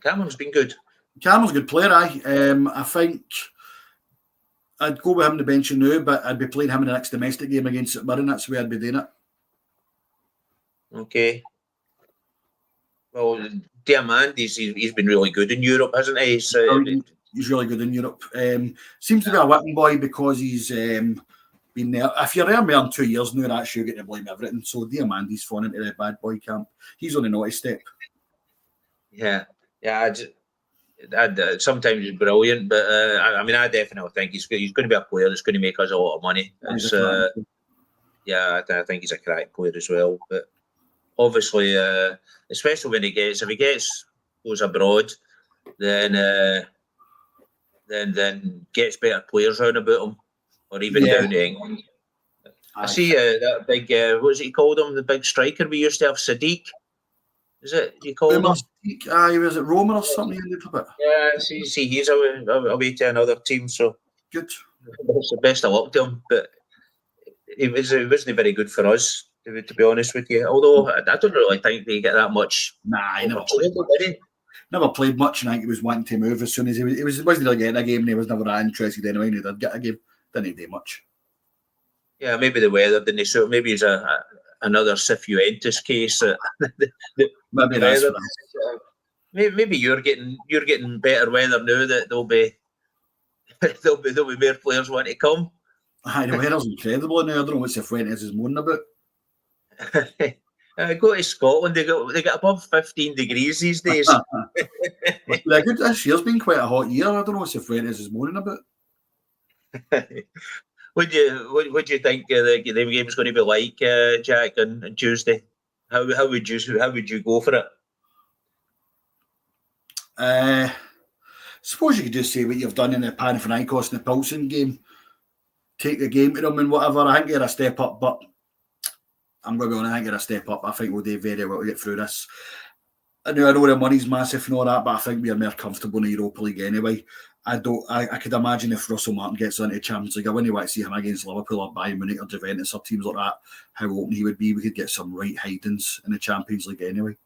Cameron's been good. Cameron's a good player, aye. I think I'd go with him on the bench now, but I'd be playing him in the next domestic game against St Mirren. That's the way I'd be doing it. Okay. Well, Diamandis, he's been really good in Europe, hasn't he? He's really good in Europe. Seems to be a whipping boy because he's been there. If you're there more than 2 years now, that's you get to blame everything. So Diamandi's fallen into the bad boy camp. He's on the naughty step. Yeah. Sometimes he's brilliant, but I mean, I definitely think he's going to be a player that's going to make us a lot of money. I think he's a crack player as well. But obviously, especially when goes abroad, then then gets better players round about him, or even down to England. I see that big, what is it he called him? The big striker we used to have, Sadiq. Is it you called him? Was it Roman or something? Yeah, see, he's away to another team, so good. That's the best of luck to him, but he wasn't very good for us, to be honest with you. Although I don't really think they get that much. Nah, he never played. Never played much, and I think he was wanting to move as soon as he wasn't really getting a game, and he was never that interested anyway. And he did get a game, didn't he do much? Yeah, maybe the weather didn't suit. Maybe he's another Cifuentes case. Maybe that's maybe you're getting better weather now that there'll be more players want to come. Aye, the weather's incredible now. I don't know what Cifuentes is moaning about. Go to Scotland. They get above 15 degrees these days. This year's been quite a hot year. I don't know what Cifuentes is moaning about. What do you think the game's going to be like, Jack, on Tuesday? How would you go for it? Suppose you could just say what you've done in the Panathinaikos and the Pilsen game. Take the game to them and whatever. I think they're a step up, but I'm going to be honest, I think they're a step up. I think we'll do very well to get through this. I know the money's massive and all that, but I think we're more comfortable in the Europa League anyway. I could imagine if Russell Martin gets into the Champions League, I wouldn't want to see him against Liverpool or Bayern Munich or Juventus or teams like that, how open he would be. We could get some right hidings in the Champions League anyway.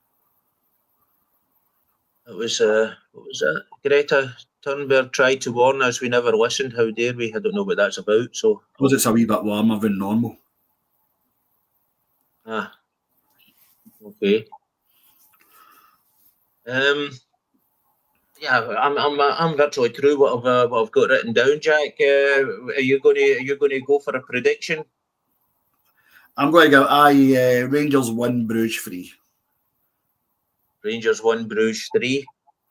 It was, what was that? Greta Thunberg tried to warn us, we never listened. How dare we? I don't know what that's about. So, because it's a wee bit warmer than normal. Okay. Yeah, I'm virtually through what I've got written down. Jack, are you going to go for a prediction? I'm going to go. Rangers 1, Brugge 3. Rangers 1, Brugge 3.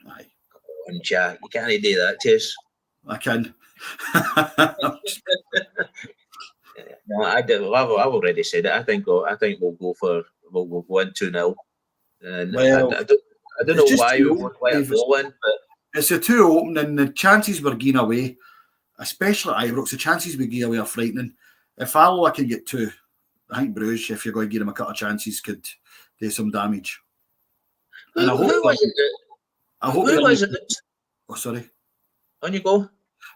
Aye. Come on, Jack, you can't do that to us. I can. No, I do. I've already said it. I think we'll go 1-2-0. And well, I don't know why we won't let it go in, but it's the two open, and the chances we're getting away, especially at Ibrox, the chances we get away are frightening. If Alloa can get 2, I think Brugge, if you're going to give them a couple of chances, could do some damage. And who was it? Oh, sorry. On you go.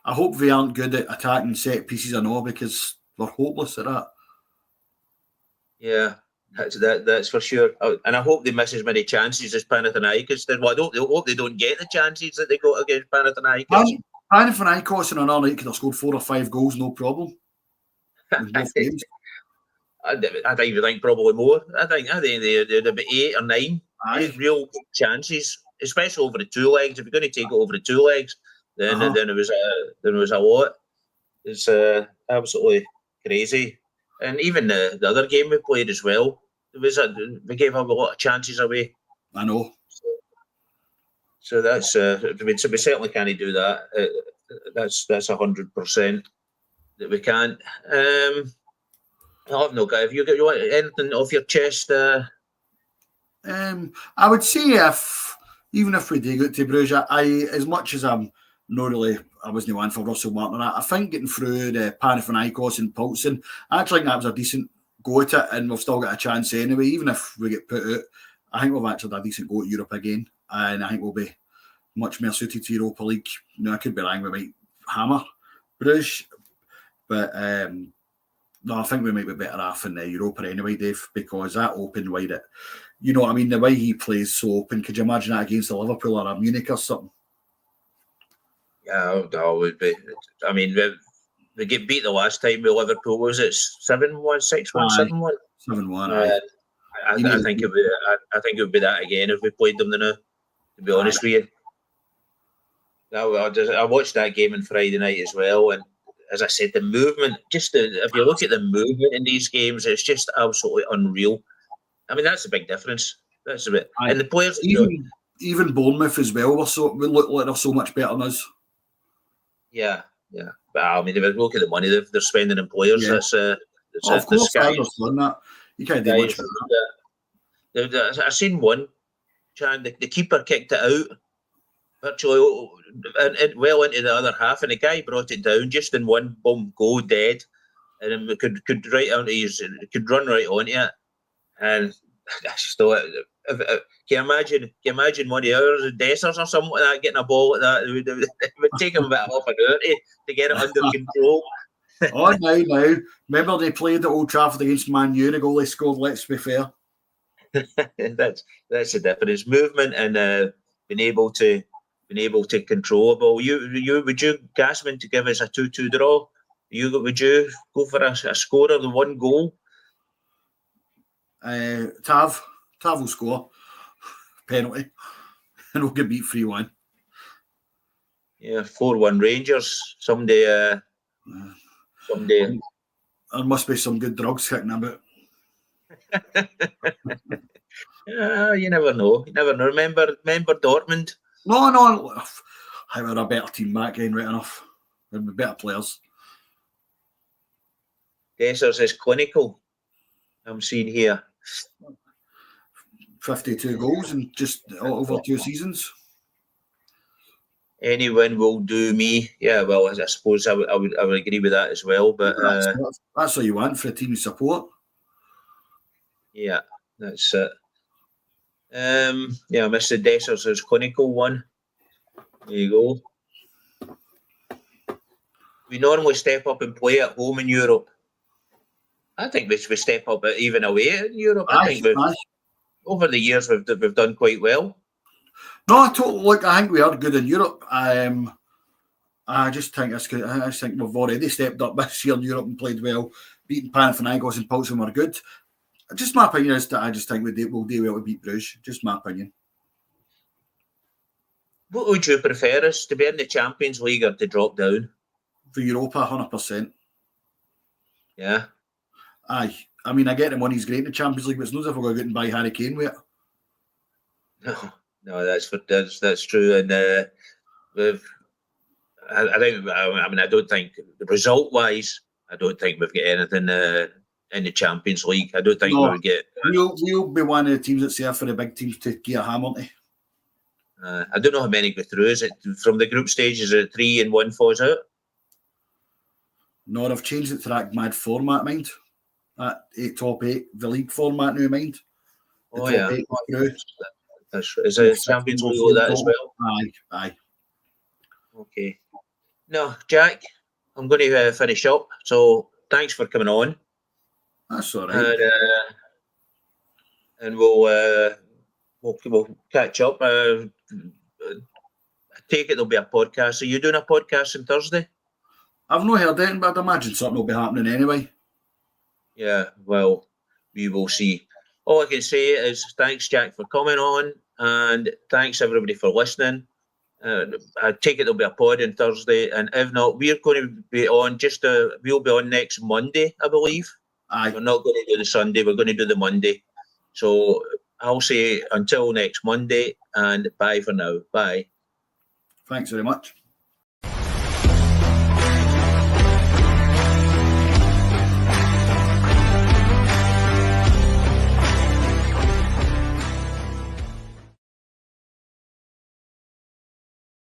I hope they aren't good at attacking set pieces and all, because we're hopeless at that. Yeah, that's for sure. And I hope they miss as many chances as Panathinaikos did. Well, I hope they don't get the chances that they got against Panathinaikos. Panathinaikos in another night could have scored 4 or 5 goals, no problem. I even think probably more. I think they had about 8 or 9 real chances, especially over the 2 legs. If you're going to take it over the 2 legs, then it was a lot. It's absolutely crazy. And even the other game we played as well, we gave up a lot of chances away. I know. So that's so we certainly can't do that. That's 100% that we can't. I've no guy. Have you got anything off your chest? I would say even if we do get to Brugge, as much as I'm not really, I wasn't one for Russell Martin. I think getting through the Panathinaikos and Pilsen, I actually think that was a decent go at it, and we've still got a chance anyway. Even if we get put out, I think we've actually had a decent go at Europe again, and I think we'll be much more suited to Europa League. I could be wrong, we might hammer Brugge, but no, I think we might be better off in the Europa anyway, Dave, because that open wide it. You know what I mean? The way he plays so open, could you imagine that against a Liverpool or a Munich or something? Yeah, that would be. I mean, we get beat the last time with Liverpool. Was it 7-1, 6-1, 7-1? 7-1. I think it would be that again if we played them now. To be honest with you, I watched that game on Friday night as well, and as I said, the movement. If you look at the movement in these games, it's just absolutely unreal. I mean, that's a big difference. That's a bit, and the players. Even Bournemouth as well. We look like they're so much better than us. Yeah. But I mean, if you look at the money they're spending in players, that's of course, I understand that. You can't do much with that. I seen one, the keeper kicked it out, virtually well into the other half, and the guy brought it down just in one boom, go dead, and it could right onto could run right onto it, and I just thought, can you imagine one of ours, Dessers or something like that, getting a ball like that? It would take him about half an hour to get it under control. Oh, now. Remember they played at Old Trafford against Man U, the goalie scored, let's be fair. That's the difference. Movement and being able to control a ball. Would you Gasman to give us a 2-2 draw? Would you go for a score of the one goal? Tav will score penalty, and we'll get beat 3-1. Yeah, 4-1 Rangers someday. Someday. There must be some good drugs kicking about. You never know. Remember Dortmund? No. I were a better team back then, right enough. There were better players. Dessers is clinical. I'm seeing here. 52 goals in just over 2 seasons. Any win will do me. Yeah, well, I suppose I would agree with that as well. But that's what you want for a team support. Yeah, that's it. Mr. Dessers' clinical one. There you go. We normally step up and play at home in Europe. I think we step up even away in Europe. I think over the years we've done quite well. No, I think we are good in Europe. I just think that's good. I just think we've already stepped up this year in Europe and played well. Beating Panathinaikos and Pilsen were good. Just my opinion is that I just think we'll do well to beat Brugge. Just my opinion. What would you prefer us to be in the Champions League or to drop down? For Europa, 100%. Yeah. Aye. I mean, I get the money's great in the Champions League, but it's not as if we're going to go out and buy Harry Kane with it. No, that's true. And I don't think result-wise, I don't think we've got anything in the Champions League. I don't think we would get. We'll be one of the teams that's there for the big teams to get a ham, aren't they? I don't know how many go through. Is it from the group stage? Is it 3 and 1 falls out? No, I've changed it to that mad format, mind. That top 8, the league format now, mind. The top 8 is it Champions League like that as well? Aye. Okay. No, Jack, I'm going to finish up. So thanks for coming on. That's all right. And we'll catch up. I take it there'll be a podcast. Are you doing a podcast on Thursday? I've not heard anything, but I'd imagine something will be happening anyway. Yeah, well, we will see. All I can say is thanks, Jack, for coming on, and thanks everybody for listening. I take it there'll be a pod on Thursday, and if not, we're going to be on we'll be on next Monday, I believe. Aye. We're not going to do the Sunday, we're going to do the Monday. So I'll say until next Monday, and bye for now. Bye. Thanks very much.